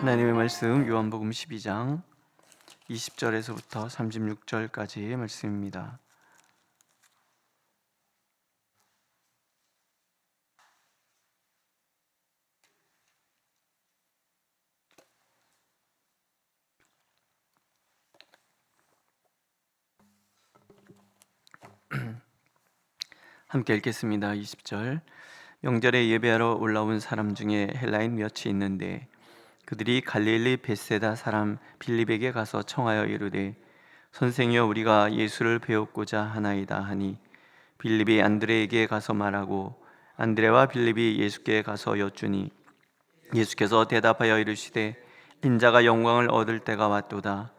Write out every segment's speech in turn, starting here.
하나님의 말씀 요한복음 12장 20절에서부터 36절까지의 말씀입니다. 함께 읽겠습니다. 20절. 명절에 예배하러 올라온 사람 중에 헬라인 몇이 있는데 그들이 갈릴리 벳세다 사람 빌립에게 가서 청하여 이르되 선생이여 우리가 예수를 배우고자 하나이다 하니 빌립이 안드레에게 가서 말하고 안드레와 빌립이 예수께 가서 여쭈니 예수께서 대답하여 이르시되 인자가 영광을 얻을 때가 왔도다.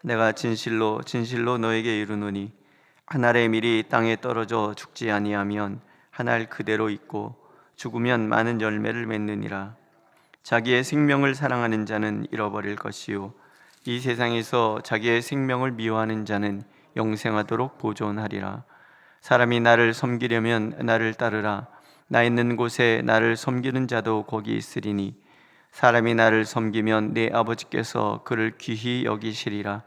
내가 진실로 진실로 너에게 이르노니 한 알의 밀이 땅에 떨어져 죽지 아니하면 한 알 그대로 있고 죽으면 많은 열매를 맺느니라. 자기의 생명을 사랑하는 자는 잃어버릴 것이요 이 세상에서 자기의 생명을 미워하는 자는 영생하도록 보존하리라. 사람이 나를 섬기려면 나를 따르라. 나 있는 곳에 나를 섬기는 자도 거기 있으리니 사람이 나를 섬기면 내 아버지께서 그를 귀히 여기시리라.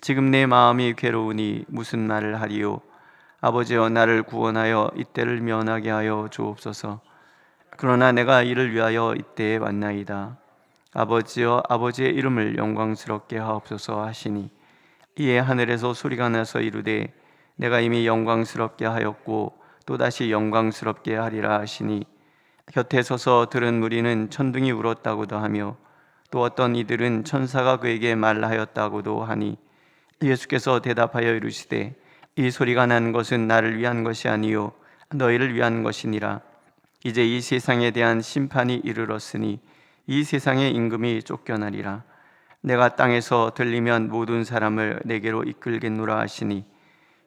지금 내 마음이 괴로우니 무슨 말을 하리요. 아버지여 나를 구원하여 이때를 면하게 하여 주옵소서. 그러나 내가 이를 위하여 이때에 왔나이다. 아버지여 아버지의 이름을 영광스럽게 하옵소서 하시니 이에 하늘에서 소리가 나서 이르되 내가 이미 영광스럽게 하였고 또다시 영광스럽게 하리라 하시니 곁에 서서 들은 무리는 천둥이 울었다고도 하며 또 어떤 이들은 천사가 그에게 말하였다고도 하니 예수께서 대답하여 이르시되 이 소리가 난 것은 나를 위한 것이 아니요 너희를 위한 것이니라. 이제 이 세상에 대한 심판이 이르렀으니 이 세상의 임금이 쫓겨나리라. 내가 땅에서 들리면 모든 사람을 내게로 이끌겠노라 하시니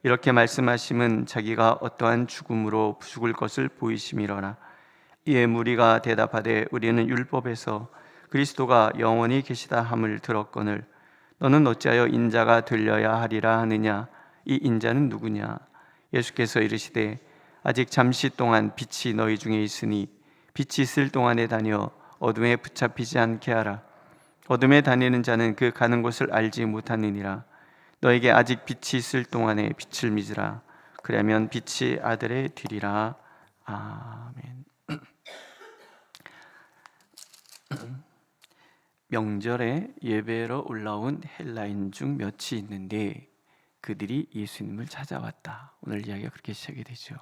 이렇게 말씀하심은 자기가 어떠한 죽음으로 죽을 것을 보이심이로라. 이에 무리가 대답하되 우리는 율법에서 그리스도가 영원히 계시다 함을 들었거늘 너는 어찌하여 인자가 들려야 하리라 하느냐. 이 인자는 누구냐. 예수께서 이르시되 아직 잠시 동안 빛이 너희 중에 있으니 빛이 있을 동안에 다녀 어둠에 붙잡히지 않게 하라. 어둠에 다니는 자는 그 가는 곳을 알지 못하느니라. 너에게 아직 빛이 있을 동안에 빛을 믿으라. 그러면 빛이 아들의 뒤리라. 아멘. 명절에 예배로 올라온 헬라인 중 몇이 있는데 그들이 예수님을 찾아왔다. 오늘 이야기가 그렇게 시작이 되죠.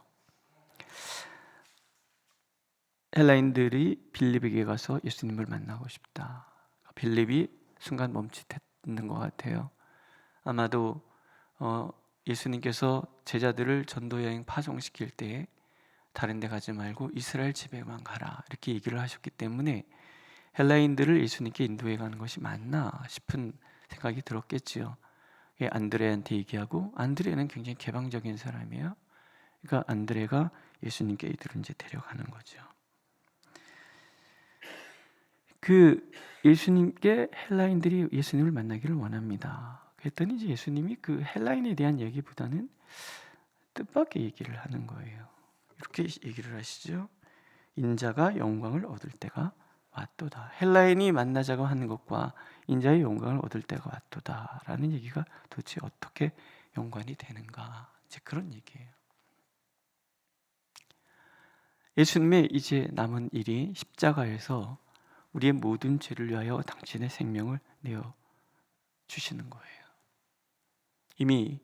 헬라인들이 빌립에게 가서 예수님을 만나고 싶다. 빌립이 순간 멈칫했는 것 같아요. 아마도 예수님께서 제자들을 전도여행 파송시킬 때 다른 데 가지 말고 이스라엘 집에만 가라 이렇게 얘기를 하셨기 때문에 헬라인들을 예수님께 인도해 가는 것이 맞나 싶은 생각이 들었겠지요. 안드레한테 얘기하고 안드레는 굉장히 개방적인 사람이에요. 그러니까 안드레가 예수님께 이들을 이제 데려가는 거죠. 그 예수님께 헬라인들이 예수님을 만나기를 원합니다. 그랬더니 이제 예수님이 그 헬라인에 대한 얘기보다는 뜻밖의 얘기를 하는 거예요. 이렇게 얘기를 하시죠. 인자가 영광을 얻을 때가 왔도다. 헬라인이 만나자고 하는 것과 인자의 영광을 얻을 때가 왔도다 라는 얘기가 도대체 어떻게 연관이 되는가, 이제 그런 얘기예요. 예수님의 이제 남은 일이 십자가에서 우리의 모든 죄를 위하여 당신의 생명을 내어 주시는 거예요. 이미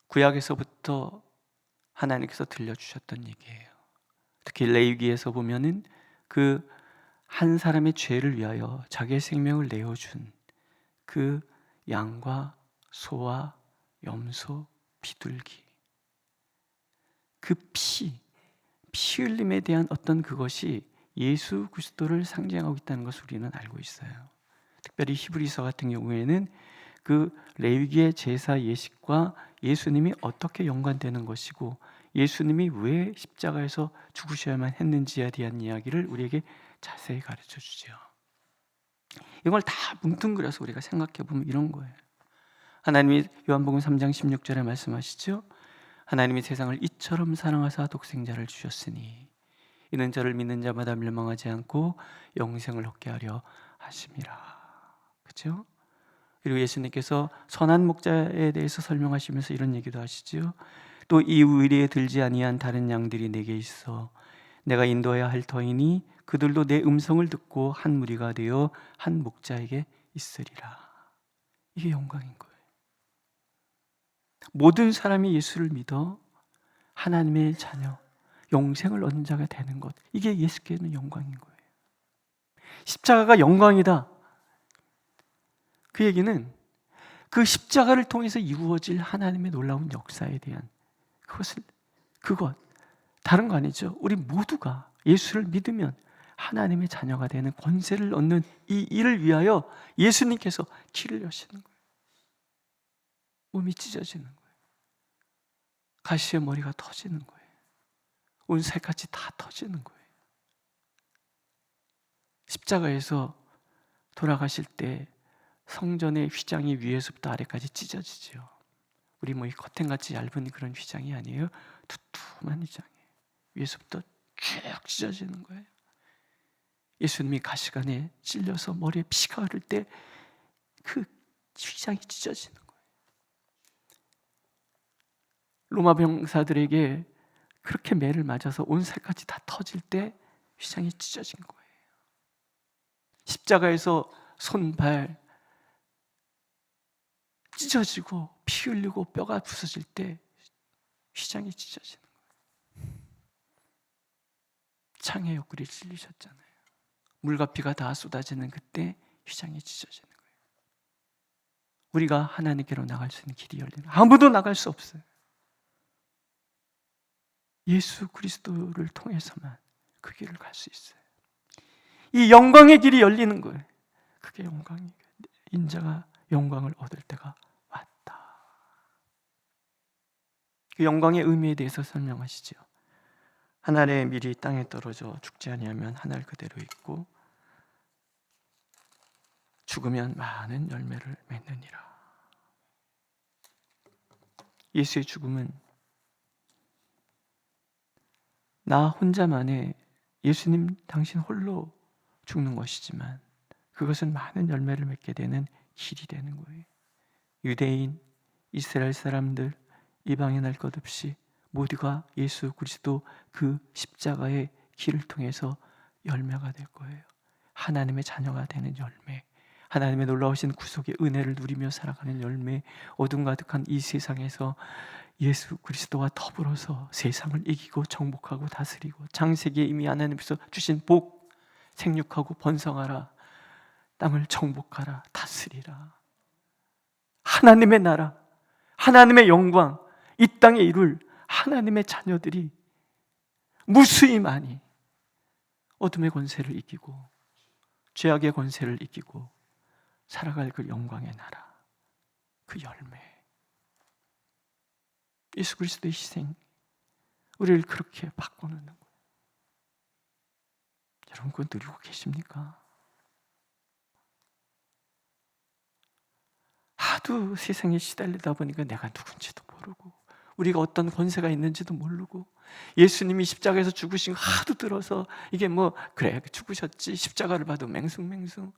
구약에서부터 하나님께서 들려주셨던 얘기예요. 특히 레위기에서 보면은 그 한 사람의 죄를 위하여 자기의 생명을 내어준 그 양과 소와 염소, 비둘기, 그 피 흘림에 대한 어떤 그것이 예수 그리스도를 상징하고 있다는 것을 우리는 알고 있어요. 특별히 히브리서 같은 경우에는 그 레위기의 제사 예식과 예수님이 어떻게 연관되는 것이고 예수님이 왜 십자가에서 죽으셔야만 했는지에 대한 이야기를 우리에게 자세히 가르쳐 주죠. 이걸 다 뭉뚱그려서 우리가 생각해 보면 이런 거예요. 하나님이 요한복음 3장 16절에 말씀하시죠. 하나님이 세상을 이처럼 사랑하사 독생자를 주셨으니 이는 저를 믿는 자마다 멸망하지 않고 영생을 얻게 하려 하심이라. 그렇죠? 그리고 예수님께서 선한 목자에 대해서 설명하시면서 이런 얘기도 하시죠. 또 이 의리에 들지 아니한 다른 양들이 내게 있어 내가 인도해야 할 터이니 그들도 내 음성을 듣고 한 무리가 되어 한 목자에게 있으리라. 이게 영광인 거예요. 모든 사람이 예수를 믿어 하나님의 자녀, 영생을 얻는 자가 되는 것, 이게 예수께는 영광인 거예요. 십자가가 영광이다. 그 얘기는 그 십자가를 통해서 이루어질 하나님의 놀라운 역사에 대한 그것 다른 거 아니죠. 우리 모두가 예수를 믿으면 하나님의 자녀가 되는 권세를 얻는 이 일을 위하여 예수님께서 길을 여시는 거예요. 몸이 찢어지는 거예요. 가시의 머리가 터지는 거예요. 운살같이 다 터지는 거예요. 십자가에서 돌아가실 때 성전의 휘장이 위에서부터 아래까지 찢어지죠. 우리 이 커튼같이 얇은 그런 휘장이 아니에요. 두툼한 휘장이에요. 위에서부터 쭉 찢어지는 거예요. 예수님이 가시관에 찔려서 머리에 피가 흐를 때 그 휘장이 찢어지는 거예요. 로마 병사들에게 그렇게 매를 맞아서 온 살까지 다 터질 때 휘장이 찢어진 거예요. 십자가에서 손, 발 찢어지고 피 흘리고 뼈가 부서질 때 휘장이 찢어지는 거예요. 창의 옆구리 찔리셨잖아요. 물과 피가 다 쏟아지는 그때 휘장이 찢어지는 거예요. 우리가 하나님께로 나갈 수 있는 길이 열리는, 아무도 나갈 수 없어요. 예수 그리스도를 통해서만 그 길을 갈 수 있어요. 이 영광의 길이 열리는 거예요. 그게 영광이에요. 인자가 영광을 얻을 때가 왔다. 그 영광의 의미에 대해서 설명하시죠. 하늘의 밀이 땅에 떨어져 죽지 아니하면 하늘 그대로 있고 죽으면 많은 열매를 맺느니라. 예수의 죽음은 나 혼자만의, 예수님 당신 홀로 죽는 것이지만 그것은 많은 열매를 맺게 되는 길이 되는 거예요. 유대인, 이스라엘 사람들, 이방인 할 것 없이 모두가 예수 그리스도 그 십자가의 길을 통해서 열매가 될 거예요. 하나님의 자녀가 되는 열매, 하나님의 놀라우신 구속의 은혜를 누리며 살아가는 열매, 어둠 가득한 이 세상에서 예수 그리스도와 더불어서 세상을 이기고 정복하고 다스리고 창세기에 이미 하나님께서 주신 복, 생육하고 번성하라, 땅을 정복하라, 다스리라. 하나님의 나라, 하나님의 영광, 이 땅에 이룰 하나님의 자녀들이 무수히 많이 어둠의 권세를 이기고 죄악의 권세를 이기고 살아갈 그 영광의 나라, 그 열매, 예수 그리스도의 희생, 우리를 그렇게 바꿔놓는 거예요. 여러분 그거 누리고 계십니까? 하도 세상에 시달리다 보니까 내가 누군지도 모르고 우리가 어떤 권세가 있는지도 모르고 예수님이 십자가에서 죽으신 거 하도 들어서 이게 그래 죽으셨지 십자가를 봐도 맹숭맹숭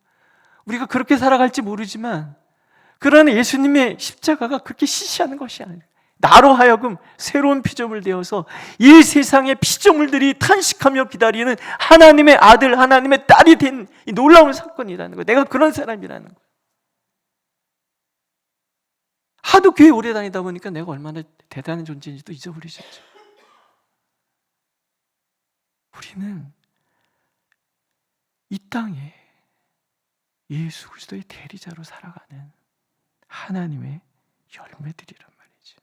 우리가 그렇게 살아갈지 모르지만, 그러나 예수님의 십자가가 그렇게 시시하는 것이 아니에요. 나로 하여금 새로운 피조물 되어서 이 세상의 피조물들이 탄식하며 기다리는 하나님의 아들, 하나님의 딸이 된 이 놀라운 사건이라는 거예요. 내가 그런 사람이라는 거예요. 하도 교회 오래 다니다 보니까 내가 얼마나 대단한 존재인지도 잊어버리셨죠. 우리는 이 땅에 예수 그리스도의 대리자로 살아가는 하나님의 열매들이란 말이죠.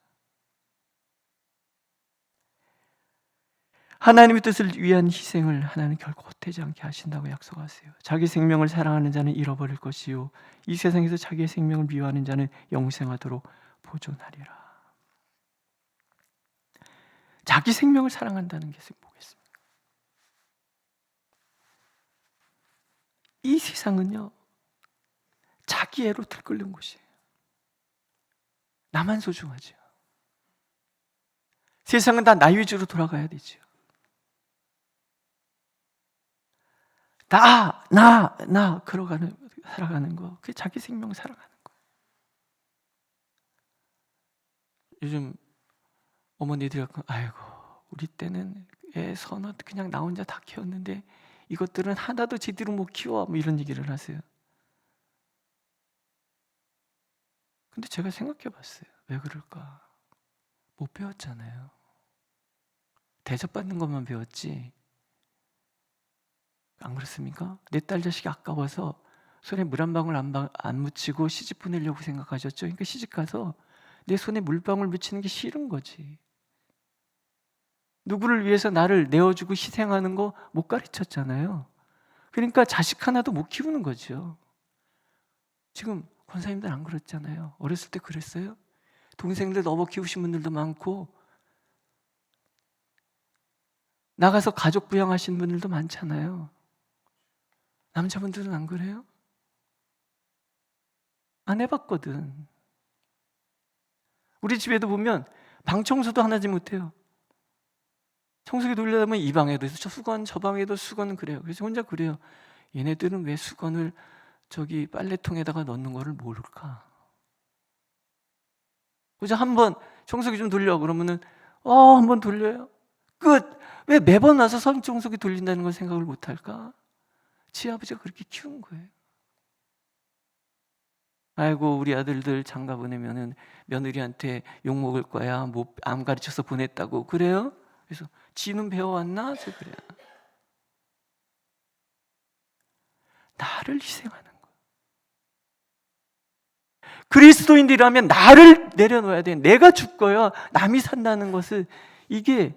하나님의 뜻을 위한 희생을 하나님 결코 헛되지 않게 하신다고 약속하세요. 자기 생명을 사랑하는 자는 잃어버릴 것이요 이 세상에서 자기의 생명을 미워하는 자는 영생하도록 보존하리라. 자기 생명을 사랑한다는 것이 뭐겠습니까? 이 세상은요 자기애로 들끓는 곳이에요. 나만 소중하죠. 세상은 다 나 위주로 돌아가야 되죠. 나 살아가는 거. 그게 자기 생명 살아가는 거. 요즘 어머니들이 아이고 우리 때는 애 서너 그냥 나 혼자 다 키웠는데 이것들은 하나도 제대로 못 키워, 뭐 이런 얘기를 하세요. 근데 제가 생각해 봤어요. 왜 그럴까? 못 배웠잖아요. 대접받는 것만 배웠지. 안 그렇습니까? 내 딸 자식이 아까워서 손에 물 한 방울 안 묻히고 시집 보내려고 생각하셨죠? 그러니까 시집 가서 내 손에 물방울 묻히는 게 싫은 거지. 누구를 위해서 나를 내어주고 희생하는 거 못 가르쳤잖아요. 그러니까 자식 하나도 못 키우는 거죠. 지금 권사님들 안 그렇잖아요. 어렸을 때 그랬어요? 동생들 너무 키우신 분들도 많고 나가서 가족 부양하신 분들도 많잖아요. 남자분들은 안 그래요? 안 해봤거든. 우리 집에도 보면 방 청소도 하나지 못해요. 청소기 돌리다 보면 이 방에도 수건, 저 방에도 수건, 그래요. 그래서 혼자 그래요. 얘네들은 왜 수건을 저기 빨래통에다가 넣는 거를 모를까? 그죠? 한번 청소기 좀 돌려 그러면은 한번 돌려요. 끝. 왜 매번 와서 청소기 돌린다는 걸 생각을 못 할까? 지 아버지가 그렇게 키운 거예요. 아이고 우리 아들들 장가 보내면은 며느리한테 욕 먹을 거야. 뭐 안 가르쳐서 보냈다고. 그래요? 그래서 지는 배워왔나? 저 그래요. 나를 희생하는 거. 그리스도인들이라면 나를 내려놓아야 돼. 내가 죽고요. 남이 산다는 것을, 이게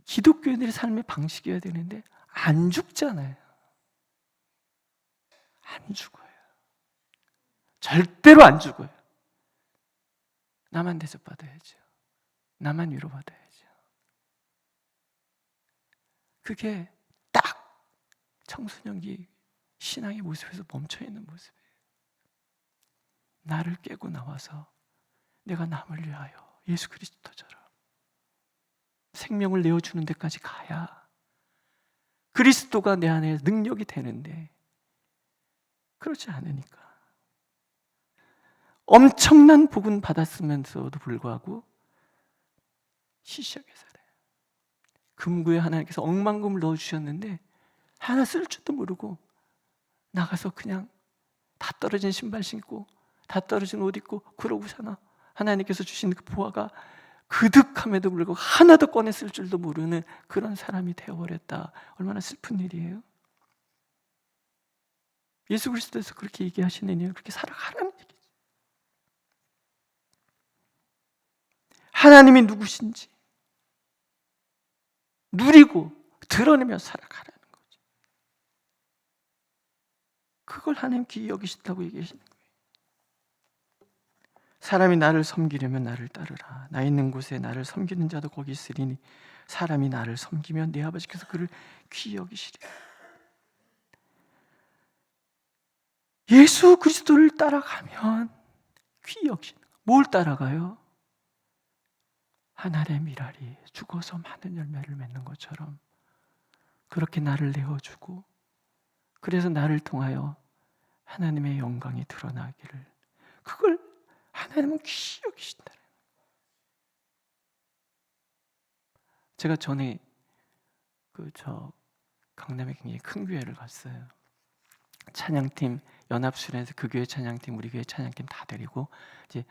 기독교인들의 삶의 방식이어야 되는데 안 죽잖아요. 안 죽어요. 절대로 안 죽어요. 나만 대접받아야죠. 나만 위로받아야죠. 그게 딱 청소년기 신앙의 모습에서 멈춰있는 모습이에요. 나를 깨고 나와서 내가 남을 위하여 예수 그리스도처럼 생명을 내어주는 데까지 가야 그리스도가 내 안에 능력이 되는데, 그렇지 않으니까 엄청난 복은 받았으면서도 불구하고 시시하게 살아요. 금구에 하나님께서 억만금을 넣어주셨는데 하나 쓸 줄도 모르고 나가서 그냥 다 떨어진 신발 신고 다 떨어진 옷 입고 그러고 사나. 하나님께서 주신 그 보화가 그득함에도 불구하고 하나도 꺼내 쓸 줄도 모르는 그런 사람이 되어버렸다. 얼마나 슬픈 일이에요. 예수 그리스도에서 그렇게 얘기하시는 이유, 그렇게 살아가라는 얘기죠. 하나님이 누구신지 누리고 드러내며 살아가라는 거죠. 그걸 하나님 귀히 여기신다고 얘기하시는 거예요. 사람이 나를 섬기려면 나를 따르라. 나 있는 곳에 나를 섬기는 자도 거기 있으리니 사람이 나를 섬기면 내 아버지께서 그를 귀히 여기시리라. 예수 그리스도를 따라가면 귀히 여기시는 거예요. 뭘 따라가요? 하늘의 미랄이 죽어서 많은 열매를 맺는 것처럼 그렇게 나를 내어주고, 그래서 나를 통하여 하나님의 영광이 드러나기를, 그걸 하나님은 귀히 여기신다. 제가 전에 강남에 굉장히 큰 교회를 갔어요. 찬양팀 연합수련회에서 그 교회 찬양팀, 우리 교회 찬양팀 다 데리고 이제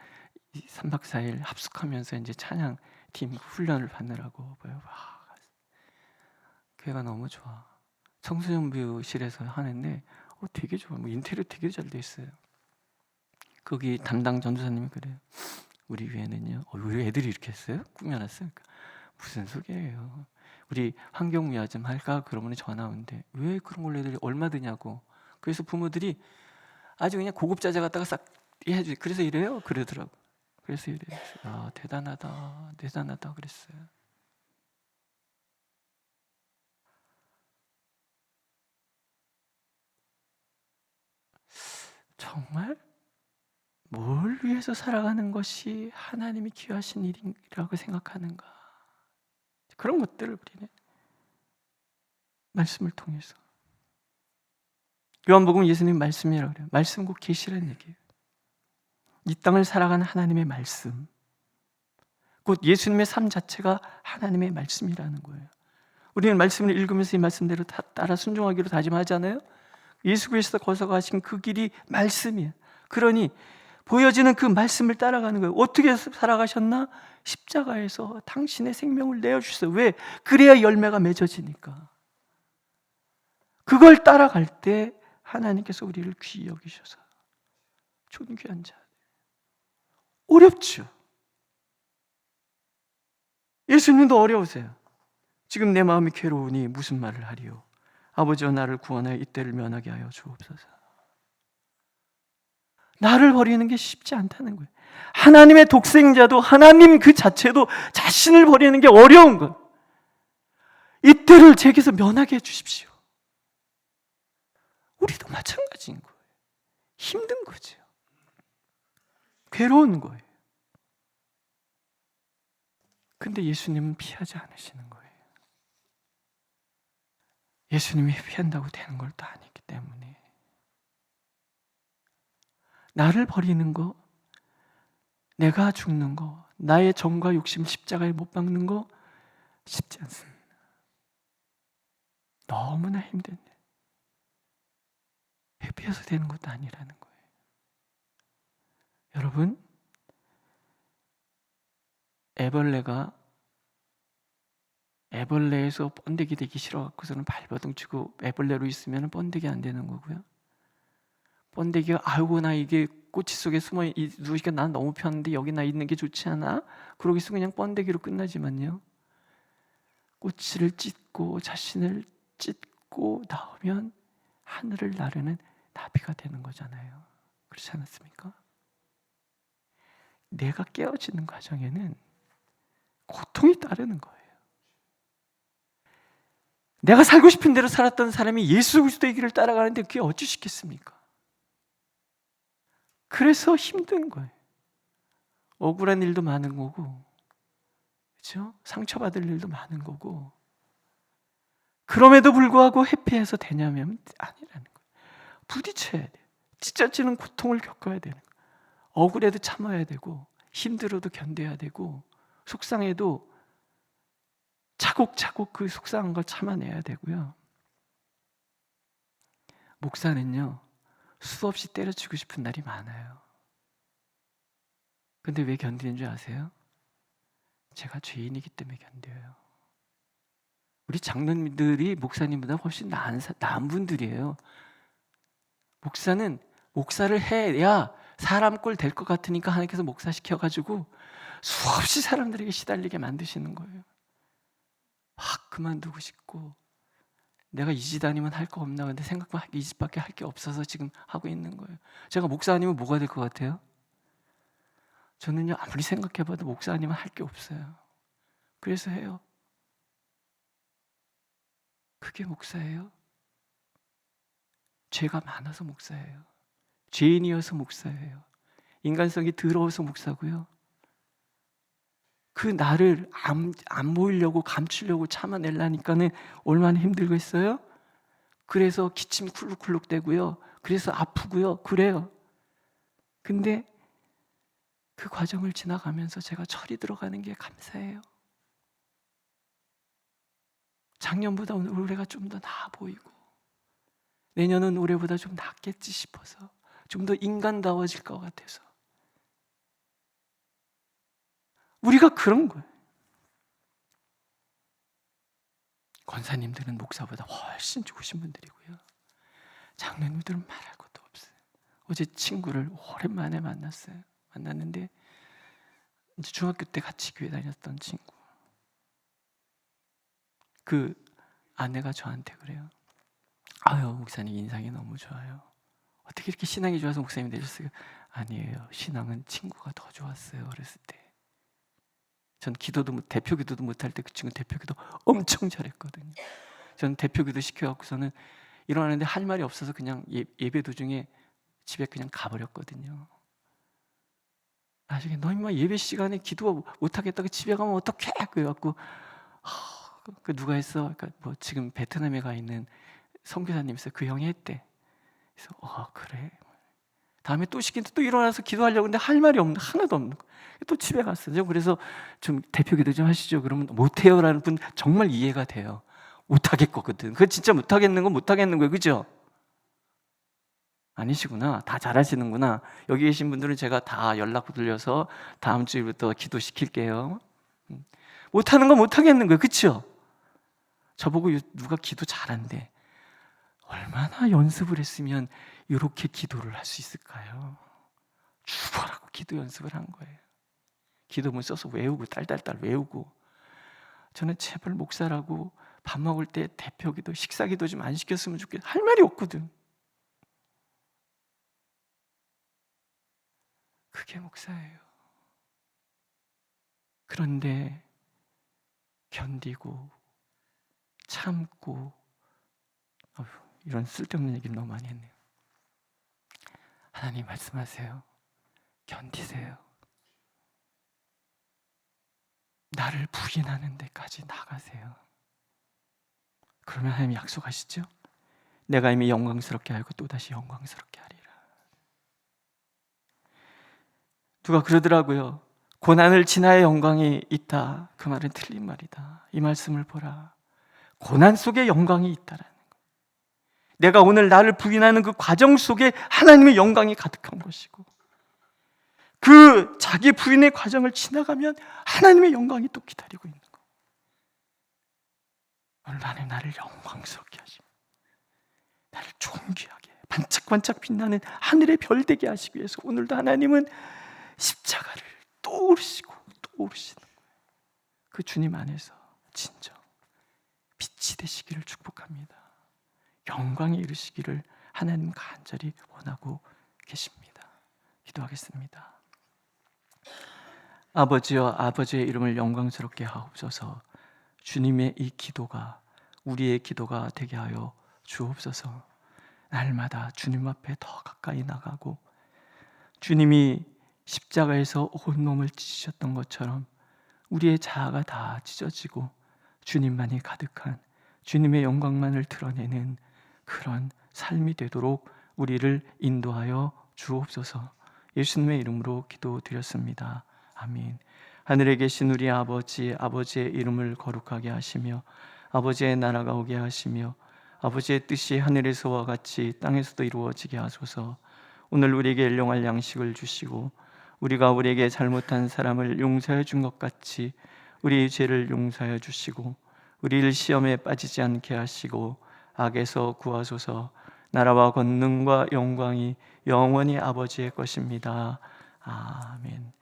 3박 4일 합숙하면서 이제 찬양팀 훈련을 받느라고 봐요. 교회가 너무 좋아. 청소년부실에서 하는데 되게 좋아. 뭐 인테리어 되게 잘 돼 있어요. 거기 담당 전도사님이 그래요. 우리 교회는요. 우리 애들이 이렇게 했어요? 꾸며놨어요? 무슨 소리예요? 우리 환경미화 좀 할까? 그러면 전화 오는데 왜 그런 걸 애들이 얼마 드냐고. 그래서 부모들이 아주 그냥 고급자재 갖다가 싹 해주지. 그래서 이래요? 그러더라고. 그래서 이래요. 대단하다 그랬어요. 정말 뭘 위해서 살아가는 것이 하나님이 귀하신 일이라고 생각하는가? 그런 것들을 우리는 말씀을 통해서 요한복음 예수님 말씀이라고 그래요. 말씀 곧 계시라는 얘기예요. 이 땅을 살아가는 하나님의 말씀, 곧 예수님의 삶 자체가 하나님의 말씀이라는 거예요. 우리는 말씀을 읽으면서 이 말씀대로 따라 순종하기로 다짐하잖아요. 예수 그리스도 거서가신 그 길이 말씀이에요. 그러니 보여지는 그 말씀을 따라가는 거예요. 어떻게 살아가셨나? 십자가에서 당신의 생명을 내어주셨어요. 왜? 그래야 열매가 맺어지니까. 그걸 따라갈 때 하나님께서 우리를 귀히 여기셔서 존귀한 자. 어렵죠. 예수님도 어려우세요. 지금 내 마음이 괴로우니 무슨 말을 하리요? 아버지여 나를 구원하여 이때를 면하게 하여 주옵소서. 나를 버리는 게 쉽지 않다는 거예요. 하나님의 독생자도 하나님 그 자체도 자신을 버리는 게 어려운 거예요. 이때를 제게서 면하게 해주십시오. 우리도 마찬가지인 거예요. 힘든 거죠. 괴로운 거예요. 근데 예수님은 피하지 않으시는 거예요. 예수님이 피한다고 되는 걸 또 아니기 때문에 나를 버리는 거, 내가 죽는 거, 나의 정과 욕심 십자가에 못 박는 거 쉽지 않습니다. 너무나 힘든 일. 회피해서 되는 것도 아니라는 거예요. 여러분, 애벌레에서 번데기 되기 싫어갖고서는 발버둥 치고 애벌레로 있으면 번데기 안 되는 거고요. 번데기가 아이고 나 이게 꼬치 속에 숨어 누우니까 난 너무 편한데 여기 나 있는 게 좋지 않아? 그러기서 그냥 번데기로 끝나지만요. 꼬치를 찢고 자신을 찢고 나오면 하늘을 나르는 나비가 되는 거잖아요. 그렇지 않았습니까? 내가 깨어지는 과정에는 고통이 따르는 거예요. 내가 살고 싶은 대로 살았던 사람이 예수 그리스도의 길을 따라가는데 그게 어찌 쉽겠습니까? 그래서 힘든 거예요. 억울한 일도 많은 거고, 그렇죠? 상처받을 일도 많은 거고, 그럼에도 불구하고 회피해서 되냐면 아니라는 거예요. 부딪혀야 돼요. 찢어지는 고통을 겪어야 되는 거예요. 억울해도 참아야 되고, 힘들어도 견뎌야 되고, 속상해도 차곡차곡 그 속상한 걸 참아내야 되고요. 목사는요, 수없이 때려치고 싶은 날이 많아요. 근데 왜 견디는 줄 아세요? 제가 죄인이기 때문에 견뎌요. 우리 장로님들이 목사님보다 훨씬 나은 분들이에요. 목사는 목사를 해야 사람 꼴 될 것 같으니까 하나님께서 목사 시켜가지고 수없이 사람들에게 시달리게 만드시는 거예요. 막 그만두고 싶고, 내가 이 집 아니면 할 거 없나, 근데 생각만 이 집밖에 할 게 없어서 지금 하고 있는 거예요. 제가 목사 아니면 뭐가 될 것 같아요? 저는요, 아무리 생각해봐도 목사 아니면 할 게 없어요. 그래서 해요. 그게 목사예요? 죄가 많아서 목사예요. 죄인이어서 목사예요. 인간성이 더러워서 목사고요. 그 나를 안 보이려고 감추려고 참아내려니까는 얼마나 힘들겠어요? 그래서 기침 쿨룩쿨룩 대고요. 그래서 아프고요. 그래요. 근데 그 과정을 지나가면서 제가 철이 들어가는 게 감사해요. 작년보다 올해가 좀 더 나아 보이고, 내년은 올해보다 좀 낫겠지 싶어서, 좀 더 인간다워질 것 같아서. 우리가 그런 거예요. 권사님들은 목사보다 훨씬 좋으신 분들이고요. 장로님들은 말할 것도 없어요. 어제 친구를 오랜만에 만났는데 이제 중학교 때 같이 교회 다녔던 친구. 그 아내가 저한테 그래요. 아유, 목사님 인상이 너무 좋아요. 어떻게 이렇게 신앙이 좋아서 목사님 되셨어요? 아니에요. 신앙은 친구가 더 좋았어요. 어렸을 때. 전 대표 기도도 못할 때 그 친구 대표 기도 엄청 잘했거든요. 전 대표 기도 시켜갖고서는 일어나는데 할 말이 없어서 그냥 예배 도중에 집에 그냥 가버렸거든요. 나중에 너 임마 예배 시간에 기도 못하겠다고 집에 가면 어떡해? 그래갖고 그 누가 했어? 그러니까 뭐 지금 베트남에 가 있는 선교사님 있어요. 그 형이 했대. 그래서 그래. 다음에 또 시키는데 또 일어나서 기도하려고 했는데 할 말이 하나도 없는 거예요. 또 집에 갔어요. 그래서 좀 대표 기도 좀 하시죠. 그러면 못해요라는 분 정말 이해가 돼요. 못하겠거든. 그거 진짜 못하겠는 건 못하겠는 거예요. 그죠? 아니시구나. 다 잘하시는구나. 여기 계신 분들은 제가 다 연락 돌려서 다음 주부터 기도시킬게요. 못하는 건 못하겠는 거예요. 그쵸? 저보고 누가 기도 잘한대. 얼마나 연습을 했으면 이렇게 기도를 할 수 있을까요? 죽어라고 기도 연습을 한 거예요. 기도문 써서 외우고 딸딸딸 외우고. 저는 제발 목사라고 밥 먹을 때 대표기도 식사기도 좀 안 시켰으면 좋겠어. 할 말이 없거든. 그게 목사예요. 그런데 견디고 참고, 이런 쓸데없는 얘기를 너무 많이 했네요. 하나님 말씀하세요. 견디세요. 나를 부인하는 데까지 나가세요. 그러면 하나님 약속하시죠? 내가 이미 영광스럽게 하고 또다시 영광스럽게 하리라. 누가 그러더라고요. 고난을 지나야 영광이 있다. 그 말은 틀린 말이다. 이 말씀을 보라. 고난 속에 영광이 있다라는 거. 내가 오늘 나를 부인하는 그 과정 속에 하나님의 영광이 가득한 것이고, 그 자기 부인의 과정을 지나가면 하나님의 영광이 또 기다리고 있는 거. 오늘 하나님 나를 영광스럽게 하시고 나를 존귀하게 반짝반짝 빛나는 하늘의 별 되게 하시기 위해서 오늘도 하나님은 십자가를 또 오르시고 또 오르시는 거예요. 그 주님 안에서 진정 빛이 되시기를 축복합니다. 영광에 이르시기를 하나님 간절히 원하고 계십니다. 기도하겠습니다. 아버지여, 아버지의 이름을 영광스럽게 하옵소서. 주님의 이 기도가 우리의 기도가 되게 하여 주옵소서. 날마다 주님 앞에 더 가까이 나가고, 주님이 십자가에서 온 몸을 찢으셨던 것처럼 우리의 자아가 다 찢어지고 주님만이 가득한 주님의 영광만을 드러내는 그런 삶이 되도록 우리를 인도하여 주옵소서. 예수님의 이름으로 기도드렸습니다. 아멘. 하늘에 계신 우리 아버지, 아버지의 이름을 거룩하게 하시며 아버지의 나라가 오게 하시며 아버지의 뜻이 하늘에서와 같이 땅에서도 이루어지게 하소서. 오늘 우리에게 일용할 양식을 주시고 우리가 우리에게 잘못한 사람을 용서해 준 것 같이 우리의 죄를 용서해 주시고 우리를 시험에 빠지지 않게 하시고 악에서 구하소서. 나라와 권능과 영광이 영원히 아버지의 것입니다. 아멘.